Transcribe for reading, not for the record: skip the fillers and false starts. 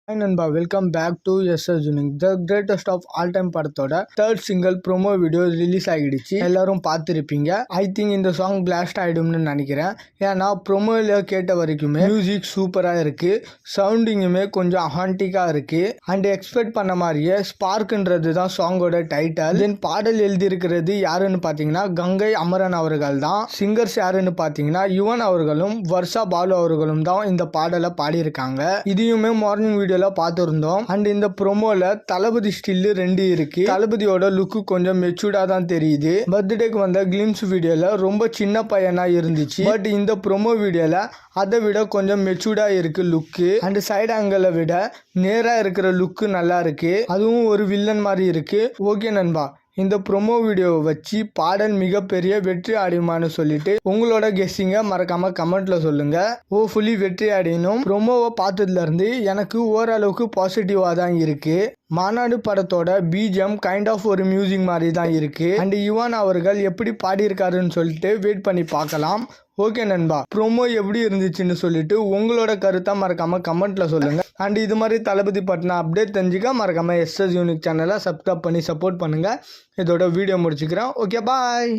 Hi நண்பா, welcome back to SS Unique. The greatest of all time படத்தோட third single promo video release ஆகிடுச்சு. எல்லாரும் பார்த்துருப்பீங்க. I think இந்த சாங் பிளாஸ்ட் ஆகிடும்னு நினைக்கிறேன். ஏன்னா ப்ரோமோவில் கேட்ட வரைக்குமே மியூசிக் சூப்பராக இருக்கு, சவுண்டிங்குமே கொஞ்சம் ஹாண்டிக்காக இருக்கு. அண்ட் எக்ஸ்பெக்ட் பண்ண மாதிரியே ஸ்பார்க்ன்றது தான் சாங்கோட டைட்டில். தென் பாடல் எழுதியிருக்கிறது யாருன்னு பார்த்தீங்கன்னா கங்கை அமரன் அவர்கள் தான். சிங்கர்ஸ் யாருன்னு பார்த்தீங்கன்னா யுவன் அவர்களும் வர்ஷா பாலு அவர்களும் தான் இந்த பாடலை பாடியிருக்காங்க. இதையுமே மார்னிங் வீடியோ பார்த்திருந்தோம். அண்ட் இந்த ப்ரோமோல தளபதி ஸ்டில் 2 இருக்கு. தளபதியோட லுக்கு கொஞ்சம் மெச்சூர்டா தான் தெரியுது. பர்த்டேக்கு வந்த கிளிம்ஸ் வீடியோல ரொம்ப சின்ன பையனா இருந்துச்சு. பட் இந்த ப்ரோமோ வீடியோல அதை விட கொஞ்சம் மெச்சூர்டா இருக்கு லுக்கு. அண்ட் சைடு ஆங்கிளை விட நேரா இருக்கிற லுக்கு நல்லா இருக்கு. அதுவும் ஒரு வில்லன் மாதிரி இருக்கு. ஓகே நண்பா, இந்த ப்ரோமோ வீடியோவை வச்சு பாடல் மிகப்பெரிய வெற்றி அடையுமான்னு சொல்லிட்டு உங்களோட கெஸ்ஸிங்க மறக்காம கமெண்ட்ல சொல்லுங்க. ஹோப்ஃபுல்லி வெற்றி அடையணும். ப்ரோமோவை பார்த்ததுல இருந்து எனக்கு ஓரளவுக்கு பாசிட்டிவா தான் இருக்கு. மாநாடு படத்தோட பிஜிஎம் கைண்ட் ஆஃப் ஒரு மியூசிக் மாதிரி தான் இருக்கு. அண்ட் யுவன் அவர்கள் எப்படி பாடியிருக்காருன்னு சொல்லிட்டு வெயிட் பண்ணி பார்க்கலாம். ஓகே நண்பா, ப்ரோமோ எப்படி இருந்துச்சுன்னு சொல்லிட்டு உங்களோட கருத்தை மறக்காம கமெண்ட்ல சொல்லுங்க. அண்ட் இது மாதிரி தளபதி பட்டின அப்டேட் தெரிஞ்சுக்க மறக்காம எஸ்எஸ் யூனிக் சேனலை சப்ஸ்கிரைப் பண்ணி சப்போர்ட் பண்ணுங்க. இதோட வீடியோ முடிச்சுக்கிறேன். ஓகே, பாய்.